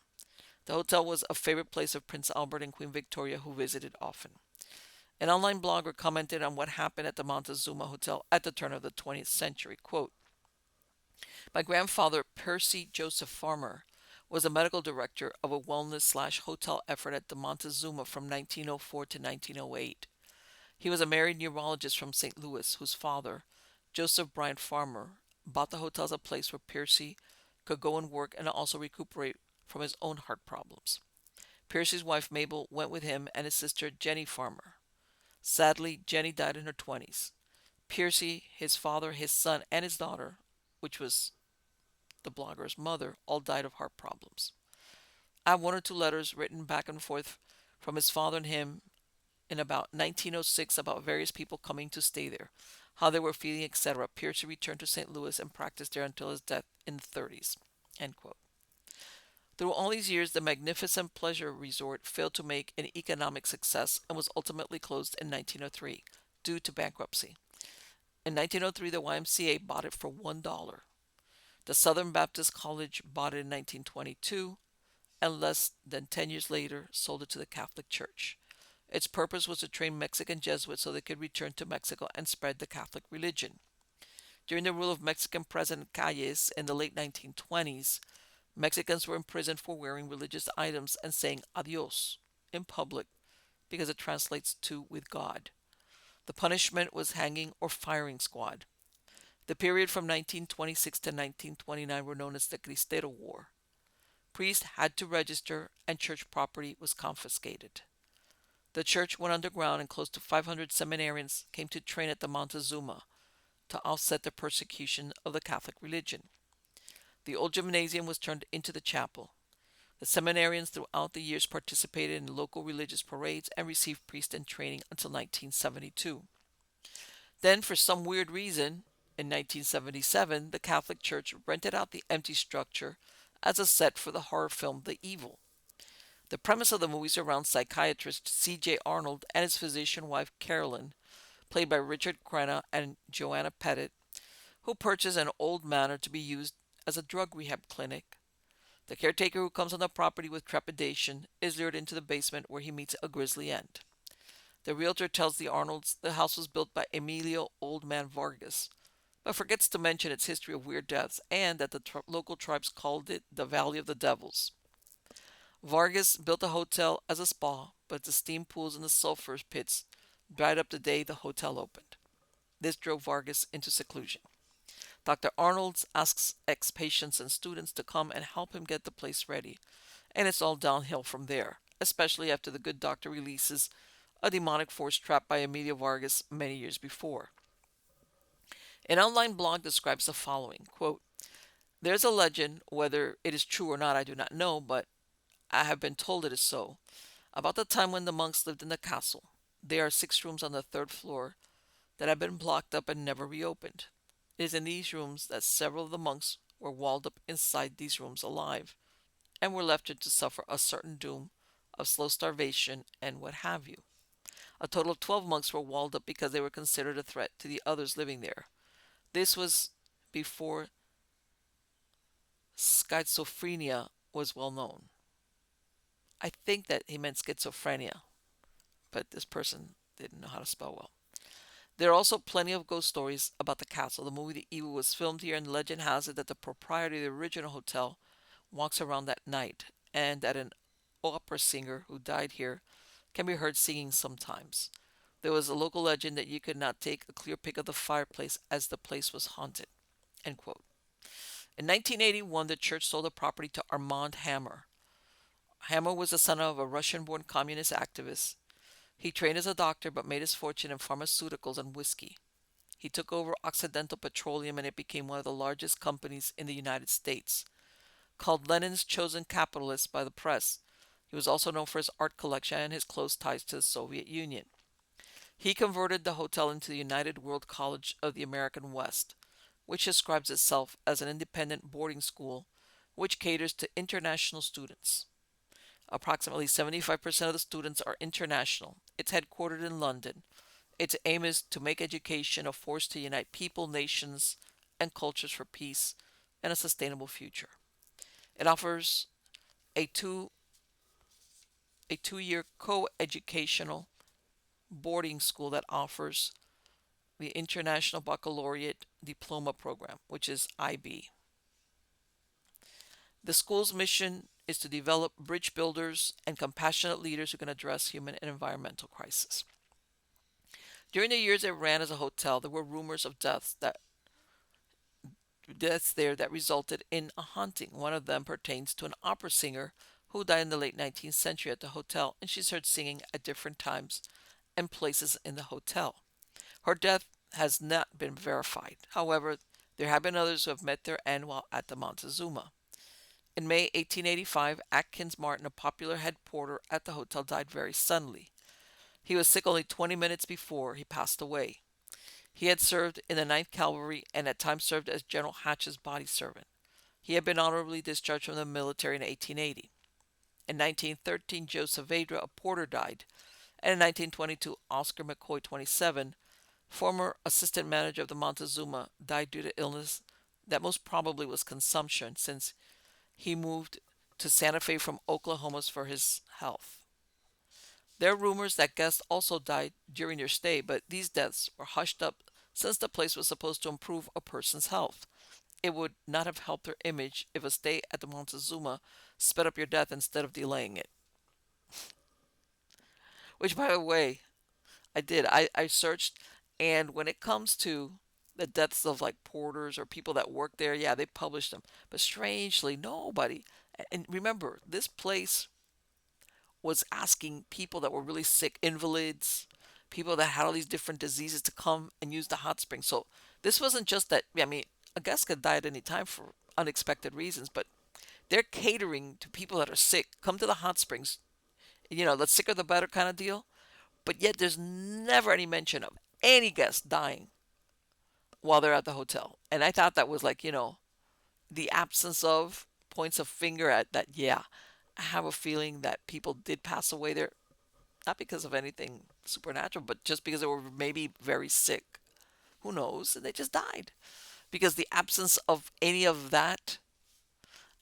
The hotel was a favorite place of Prince Albert and Queen Victoria, who visited often. An online blogger commented on what happened at the Montezuma Hotel at the turn of the 20th century. Quote, my grandfather, Percy Joseph Farmer, was a medical director of a wellness/hotel effort at the Montezuma from 1904 to 1908. He was a married neurologist from St. Louis, whose father, Joseph Bryant Farmer, bought the hotel as a place where Percy could go and work and also recuperate from his own heart problems. Percy's wife Mabel went with him and his sister Jenny Farmer. Sadly, Jenny died in her 20s. Percy, his father, his son, and his daughter, which was the blogger's mother, all died of heart problems. I have one or two letters written back and forth from his father and him in about 1906 about various people coming to stay there, how they were feeling, etc. Percy returned to St. Louis and practiced there until his death in the 30s. End quote. Through all these years, the magnificent pleasure resort failed to make an economic success and was ultimately closed in 1903 due to bankruptcy. In 1903, the YMCA bought it for $1. The Southern Baptist College bought it in 1922, and less than 10 years later sold it to the Catholic Church. Its purpose was to train Mexican Jesuits so they could return to Mexico and spread the Catholic religion. During the rule of Mexican President Calles in the late 1920s, Mexicans were imprisoned for wearing religious items and saying adios in public because it translates to with God. The punishment was hanging or firing squad. The period from 1926 to 1929 were known as the Cristero War. Priests had to register and church property was confiscated. The church went underground and close to 500 seminarians came to train at the Montezuma to offset the persecution of the Catholic religion. The old gymnasium was turned into the chapel. The seminarians throughout the years participated in local religious parades and received priest and training until 1972. Then, for some weird reason, in 1977, the Catholic Church rented out the empty structure as a set for the horror film The Evil. The premise of the movie surrounds psychiatrist C.J. Arnold and his physician wife Carolyn, played by Richard Crenna and Joanna Pettit, who purchase an old manor to be used as a drug rehab clinic. The caretaker, who comes on the property with trepidation, is lured into the basement where he meets a grisly end. The realtor tells the Arnolds the house was built by Emilio Old Man Vargas, but forgets to mention its history of weird deaths and that the local tribes called it the Valley of the Devils. Vargas built a hotel as a spa, but the steam pools and the sulfur pits dried up the day the hotel opened. This drove Vargas into seclusion. Dr. Arnold asks ex-patients and students to come and help him get the place ready, and it's all downhill from there, especially after the good doctor releases a demonic force trapped by Emilio Vargas many years before. An online blog describes the following, quote, there's a legend, whether it is true or not I do not know, but I have been told it is so, about the time when the monks lived in the castle. There are 6 rooms on the 3rd floor that have been blocked up and never reopened. It is in these rooms that several of the monks were walled up inside these rooms alive, and were left to suffer a certain doom of slow starvation and what have you. A total of 12 monks were walled up because they were considered a threat to the others living there. This was before schizophrenia was well known. I think that he meant schizophrenia, but this person didn't know how to spell well. There are also plenty of ghost stories about the castle. The movie The Evil was filmed here, and legend has it that the proprietor of the original hotel walks around that night, and that an opera singer who died here can be heard singing sometimes. There was a local legend that you could not take a clear pic of the fireplace as the place was haunted. End quote. In 1981, the church sold the property to Armand Hammer. Hammer was the son of a Russian born communist activist. He trained as a doctor but made his fortune in pharmaceuticals and whiskey. He took over Occidental Petroleum and it became one of the largest companies in the United States. Called Lenin's chosen capitalist by the press, he was also known for his art collection and his close ties to the Soviet Union. He converted the hotel into the United World College of the American West, which describes itself as an independent boarding school which caters to international students. Approximately 75% of the students are international. It's headquartered in London. Its aim is to make education a force to unite people, nations, and cultures for peace and a sustainable future. It offers a two a 2-year co-educational boarding school that offers the International Baccalaureate Diploma Program, which is IB. The school's mission is to develop bridge builders and compassionate leaders who can address human and environmental crises. During the years it ran as a hotel, there were rumors of deaths there that resulted in a haunting. One of them pertains to an opera singer who died in the late 19th century at the hotel, and she's heard singing at different times and places in the hotel. Her death has not been verified. However, there have been others who have met their end while at the Montezuma. In May 1885, Atkins Martin, a popular head porter at the hotel, died very suddenly. He was sick only 20 minutes before he passed away. He had served in the Ninth Cavalry and at times served as General Hatch's body servant. He had been honorably discharged from the military in 1880. In 1913, Joe Saavedra, a porter, died, and in 1922, Oscar McCoy, 27, former assistant manager of the Montezuma, died due to illness that most probably was consumption, since he moved to Santa Fe from Oklahoma for his health. There are rumors that guests also died during their stay, but these deaths were hushed up since the place was supposed to improve a person's health. It would not have helped their image if a stay at the Montezuma sped up your death instead of delaying it. Which, by the way, I did. I searched, and when it comes to the deaths of like porters or people that work there, yeah, they published them. But strangely, nobody. And remember, this place was asking people that were really sick, invalids, people that had all these different diseases to come and use the hot spring. So this wasn't just that, I mean, a guest could die at any time for unexpected reasons, but they're catering to people that are sick. Come to the hot springs, the sicker the better kind of deal. But yet there's never any mention of any guest dying while they're at the hotel. And I thought that was like, the absence of points of finger at that, yeah, I have a feeling that people did pass away there, not because of anything supernatural, but just because they were maybe very sick. Who knows? And they just died. Because the absence of any of that,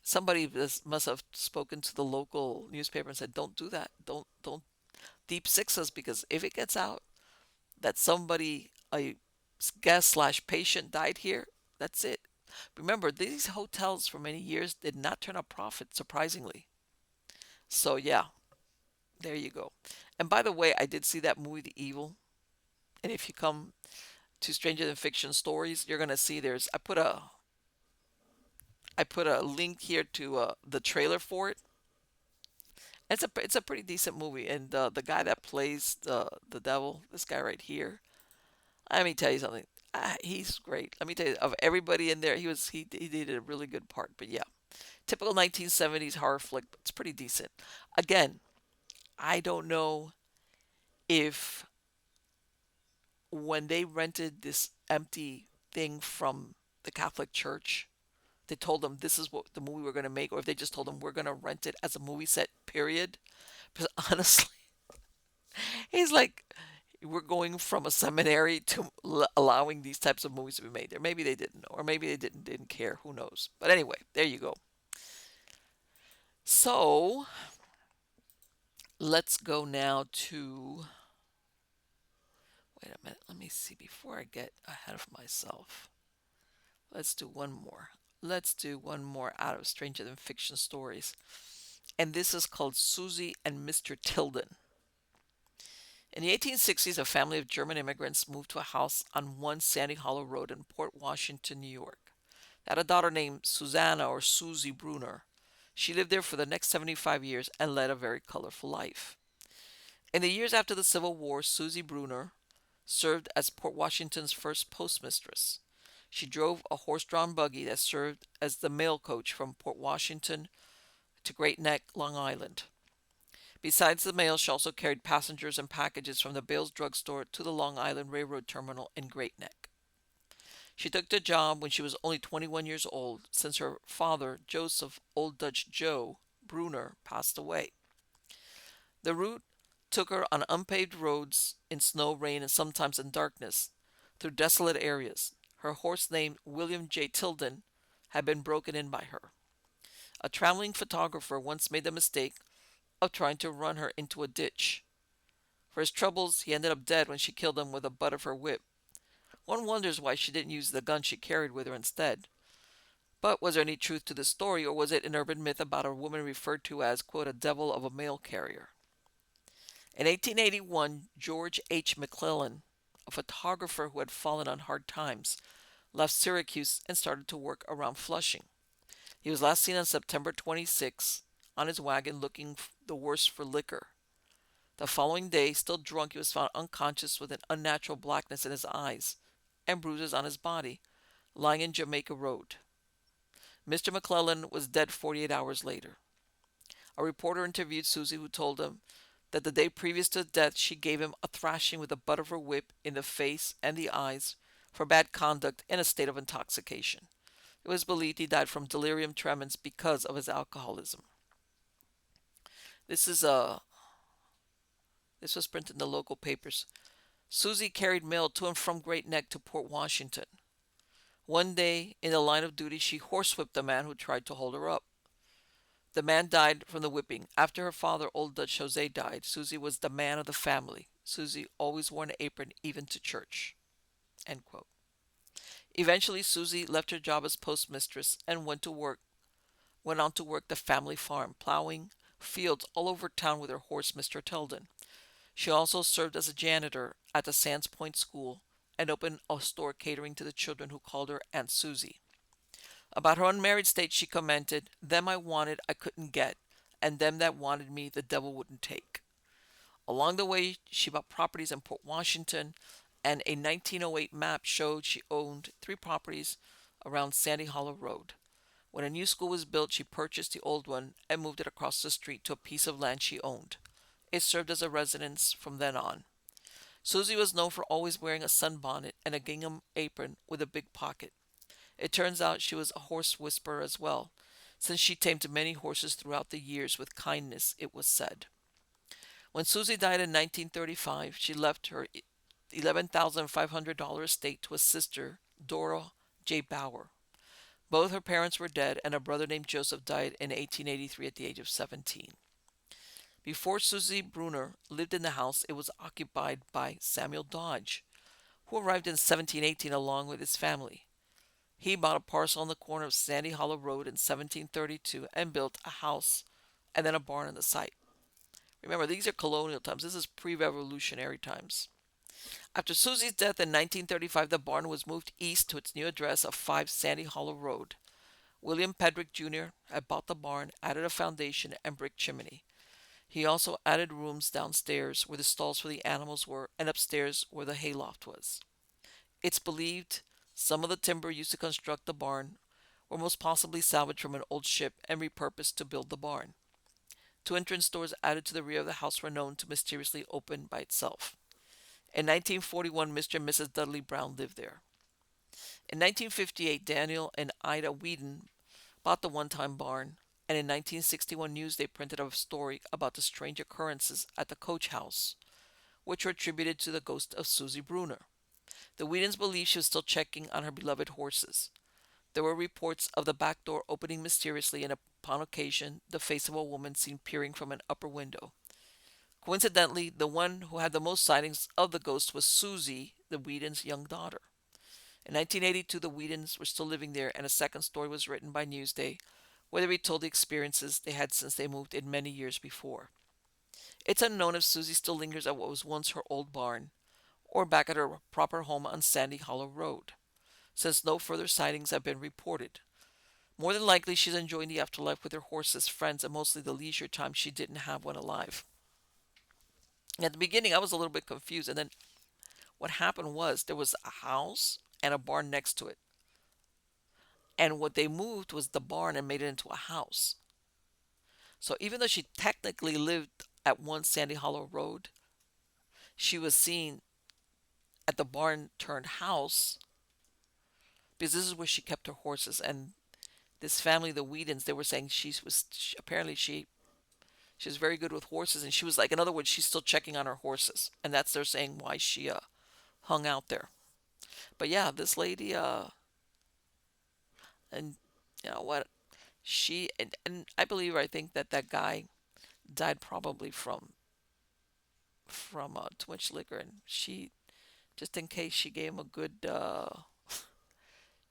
somebody must have spoken to the local newspaper and said, don't do that. Don't deep six us, because if it gets out that somebody, a guest slash patient, died here, that's it. Remember, these hotels for many years did not turn a profit, surprisingly. So, yeah, there you go. And by the way, I did see that movie, The Evil. And if you come to Stranger Than Fiction stories, you're gonna see I put a link here to the trailer for it. It's a pretty decent movie, and the guy that plays the devil, this guy right here, let me tell you something. He's great. Let me tell you, of everybody in there, he did a really good part. But yeah, typical 1970s horror flick. But it's pretty decent. Again, I don't know if when they rented this empty thing from the Catholic Church, they told them this is what the movie we're going to make, or if they just told them we're going to rent it as a movie set, period. Because honestly, He's like, we're going from a seminary to allowing these types of movies to be made there. Maybe they didn't know, or maybe they didn't care. Who knows? But anyway, there you go. So let's go now to. Wait a minute. Let me see before I get ahead of myself. Let's do one more. Let's do one more out of Stranger Than Fiction stories. And this is called Suzie and Mr. Tilden. In the 1860s, a family of German immigrants moved to a house on One Sandy Hollow Road in Port Washington, New York. They had a daughter named Susanna or Susie Bruner. She lived there for the next 75 years and led a very colorful life. In the years after the Civil War, Susie Bruner served as Port Washington's first postmistress. She drove a horse-drawn buggy that served as the mail coach from Port Washington to Great Neck, Long Island. Besides the mail, she also carried passengers and packages from the Bales drugstore to the Long Island Railroad terminal in Great Neck. She took the job when she was only 21 years old, since her father, Joseph Old Dutch Joe Bruner, passed away. The route took her on unpaved roads in snow, rain, and sometimes in darkness, through desolate areas. Her horse, named William J. Tilden, had been broken in by her. A traveling photographer once made the mistake of trying to run her into a ditch. For his troubles, he ended up dead when she killed him with the butt of her whip. One wonders why she didn't use the gun she carried with her instead. But was there any truth to the story, or was it an urban myth about a woman referred to as, quote, a devil of a mail carrier? In 1881, George H. McClellan, a photographer who had fallen on hard times, left Syracuse and started to work around Flushing. He was last seen on September 26 on his wagon looking the worse for liquor. The following day, still drunk, he was found unconscious with an unnatural blackness in his eyes and bruises on his body, lying in Jamaica Road. Mr. McClellan was dead 48 hours later. A reporter interviewed Susie, who told him that the day previous to death she gave him a thrashing with the butt of her whip in the face and the eyes for bad conduct in a state of intoxication. It was believed he died from delirium tremens because of his alcoholism. This is a this was printed in the local papers. Susie carried mail to and from Great Neck to Port Washington. One day, in the line of duty, she horsewhipped a man who tried to hold her up. The man died from the whipping. After her father, Old Dutch Jose, died, Susie was the man of the family. Susie always wore an apron, even to church. End quote. Eventually, Susie left her job as postmistress and went on to work the family farm, plowing fields all over town with her horse, Mr. Tilden. She also served as a janitor at the Sands Point School and opened a store catering to the children who called her Aunt Susie. About her unmarried state, she commented, "Them I wanted I couldn't get, and them that wanted me the devil wouldn't take." Along the way, she bought properties in Port Washington, and a 1908 map showed she owned 3 properties around Sandy Hollow Road. When a new school was built, she purchased the old one and moved it across the street to a piece of land she owned. It served as a residence from then on. Susie was known for always wearing a sunbonnet and a gingham apron with a big pocket. It turns out she was a horse whisperer as well, since she tamed many horses throughout the years with kindness, it was said. When Susie died in 1935, she left her $11,500 estate to a sister, Dora J. Bauer. Both her parents were dead, and a brother named Joseph died in 1883 at the age of 17. Before Susie Bruner lived in the house, it was occupied by Samuel Dodge, who arrived in 1718 along with his family. He bought a parcel on the corner of Sandy Hollow Road in 1732 and built a house and then a barn on the site. Remember, these are colonial times. This is pre-revolutionary times. After Susie's death in 1935, the barn was moved east to its new address of 5 Sandy Hollow Road. William Pedrick Jr. had bought the barn, added a foundation and brick chimney. He also added rooms downstairs where the stalls for the animals were and upstairs where the hayloft was. It's believed some of the timber used to construct the barn were most possibly salvaged from an old ship and repurposed to build the barn. 2 entrance doors added to the rear of the house were known to mysteriously open by itself. In 1941, Mr. and Mrs. Dudley Brown lived there. In 1958, Daniel and Ida Whedon bought the one-time barn, and in 1961 Newsday printed a story about the strange occurrences at the coach house. which were attributed to the ghost of Susie Bruner. The Whedons believed she was still checking on her beloved horses. There were reports of the back door opening mysteriously, and upon occasion, the face of a woman seen peering from an upper window. Coincidentally, the one who had the most sightings of the ghost was Susie, the Whedons' young daughter. In 1982, the Whedons were still living there, and a second story was written by Newsday, where they retold the experiences they had since they moved in many years before. It's unknown if Susie still lingers at what was once her old barn, or back at her proper home on Sandy Hollow Road, since no further sightings have been reported. More than likely, she's enjoying the afterlife with her horses, friends, and mostly the leisure time she didn't have when alive. At the beginning, I was a little bit confused, and then what happened was there was a house and a barn next to it. And what they moved was the barn and made it into a house. So even though she technically lived at 1 Sandy Hollow Road, she was seen at the barn turned house because this is where she kept her horses. And this family, the Whedons, they were saying apparently she was very good with horses, and she was like, in other words, she's still checking on her horses, and that's they're saying why she hung out there. But yeah, this lady and you know what, and I believe I think that that guy died probably from too much liquor, and she, just in case, she gave him a good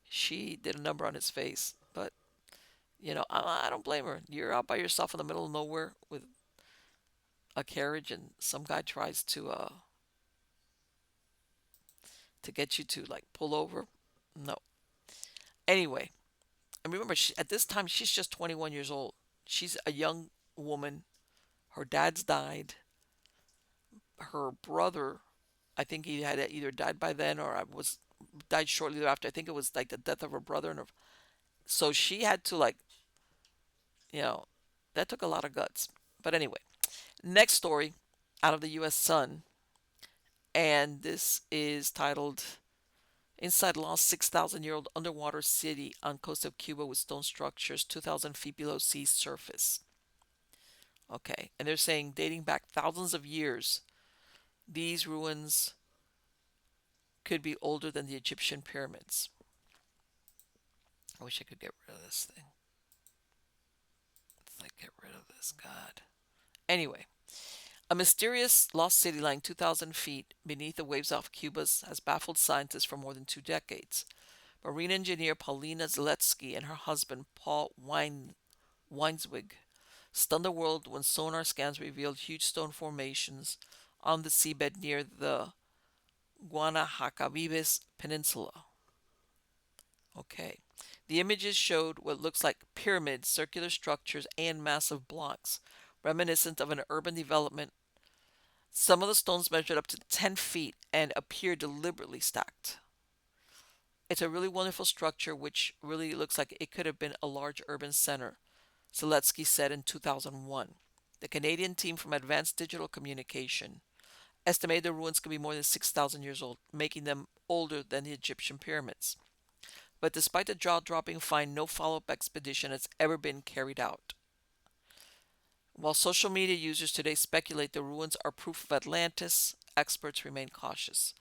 she did a number on his face. But I don't blame her. You're out by yourself in the middle of nowhere with a carriage, and some guy tries to get you to like pull over. No. Anyway, and remember, at this time she's just 21 years old. She's a young woman. Her dad's died. Her brother, I think he had either died by then or was died shortly thereafter. I think it was like the death of her brother, and so she had to like, you know, that took a lot of guts. But anyway, next story out of the U.S. Sun, and this is titled "Inside Lost 6,000-Year-Old Underwater City on Coast of Cuba with Stone Structures 2,000 feet below sea surface." Okay, and they're saying dating back thousands of years, these ruins could be older than the Egyptian pyramids. I wish I could get rid of this thing. Let's like get rid of this. God. Anyway, a mysterious lost city lying 2,000 feet beneath the waves off Cuba has baffled scientists for more than 2 decades. Marine engineer Paulina Zaletsky and her husband Paul Weinswig stunned the world when sonar scans revealed huge stone formations on the seabed near the Guanahacabibes Peninsula. Okay. The images showed what looks like pyramids, circular structures, and massive blocks, reminiscent of an urban development. Some of the stones measured up to 10 feet and appear deliberately stacked. It's a really wonderful structure which really looks like it could have been a large urban center, Zeletsky said in 2001. The Canadian team from Advanced Digital Communication estimated the ruins could be more than 6,000 years old, making them older than the Egyptian pyramids. But despite the jaw-dropping find, no follow-up expedition has ever been carried out. While social media users today speculate the ruins are proof of Atlantis, experts remain cautious.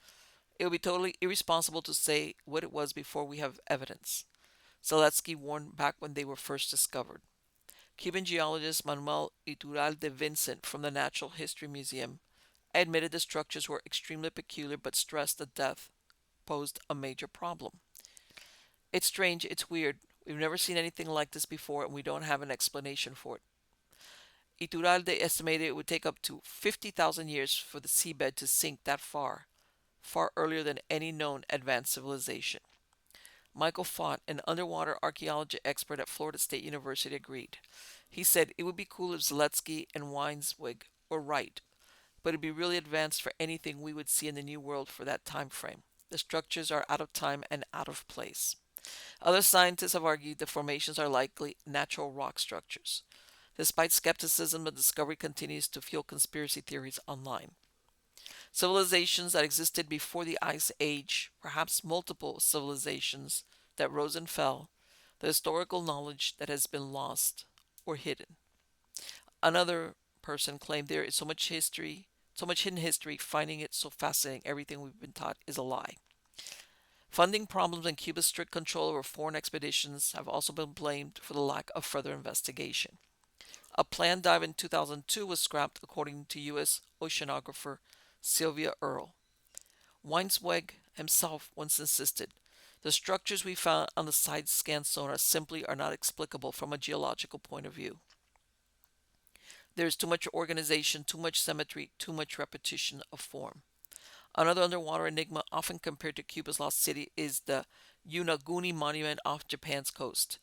It would be totally irresponsible to say what it was before we have evidence, Zeletsky warned back when they were first discovered. Cuban geologist Manuel Iturralde Vincent from the Natural History Museum admitted the structures were extremely peculiar but stressed that death posed a major problem. "It's strange, it's weird. We've never seen anything like this before, and we don't have an explanation for it." Iturralde estimated it would take up to 50,000 years for the seabed to sink that far, far earlier than any known advanced civilization. Michael Font, an underwater archaeology expert at Florida State University, agreed. He said it would be cool if Zeletsky and Weinswig were right, but it'd be really advanced for anything we would see in the New World for that time frame. The structures are out of time and out of place. Other scientists have argued the formations are likely natural rock structures. Despite skepticism, the discovery continues to fuel conspiracy theories online. Civilizations that existed before the Ice Age, perhaps multiple civilizations that rose and fell, the historical knowledge that has been lost or hidden. Another person claimed there is so much history So much hidden history, finding it so fascinating, everything we've been taught is a lie. Funding problems and Cuba's strict control over foreign expeditions have also been blamed for the lack of further investigation. A planned dive in 2002 was scrapped, according to U.S. oceanographer Sylvia Earle. Weinsweg himself once insisted, the structures we found on the side scan sonar simply are not explicable from a geological point of view. There is too much organization, too much symmetry, too much repetition of form. Another underwater enigma often compared to Cuba's lost city is the Unaguni Monument off Japan's coast.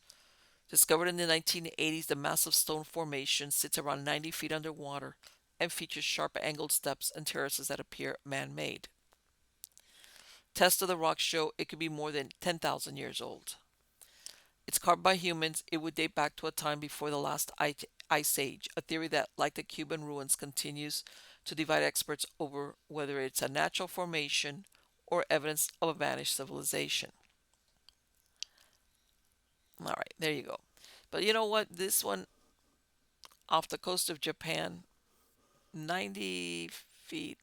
Discovered in the 1980s, the massive stone formation sits around 90 feet underwater and features sharp angled steps and terraces that appear man made. Tests of the rock show it could be more than 10,000 years old. It's carved by humans. It would date back to a time before the last ice age, a theory that, like the Cuban ruins, continues to divide experts over whether it's a natural formation or evidence of a vanished civilization. All right, there you go. But you know what? This one off the coast of Japan, 90 feet.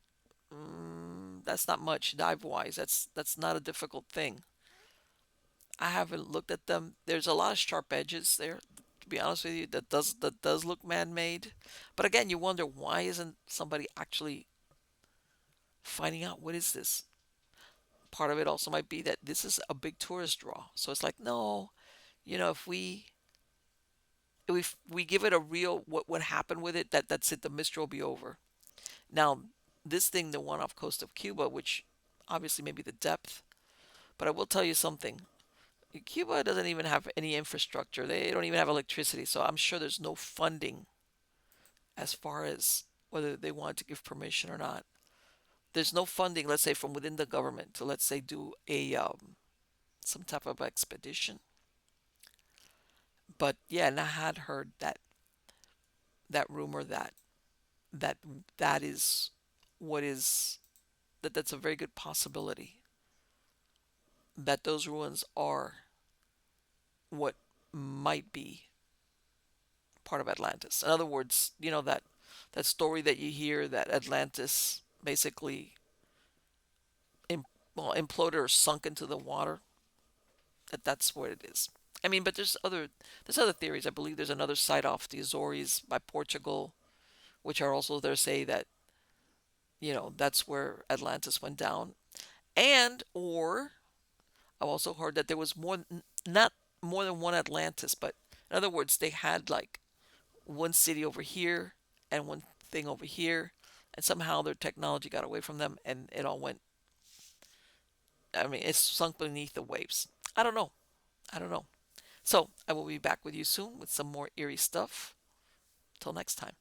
That's not much dive wise. That's not a difficult thing. I haven't looked at them. There's a lot of sharp edges there. To be honest with you, that does look man-made. But again, you wonder why isn't somebody actually finding out what is this? Part of it also might be that this is a big tourist draw. So it's like, no, if we give it a real what happened with it, that's it. The mystery will be over. Now, this thing, the one off coast of Cuba, which obviously maybe the depth, but I will tell you something. Cuba doesn't even have any infrastructure. They don't even have electricity. So I'm sure there's no funding as far as whether they want to give permission or not. There's no funding, let's say, from within the government to, let's say, do a some type of expedition. But yeah, and I had heard that rumor that that is what is that's a very good possibility that those ruins are what might be part of Atlantis. In other words, that story that you hear that Atlantis basically imploded or sunk into the water. That's what it is. I mean, but there's other theories. I believe there's another site off the Azores by Portugal, which are also there say that that's where Atlantis went down, and or I've also heard that there was not more than one Atlantis, but in other words, they had like one city over here and one thing over here, and somehow their technology got away from them, and it all went. I mean, it's sunk beneath the waves. I don't know. I don't know. So I will be back with you soon with some more eerie stuff. Till next time.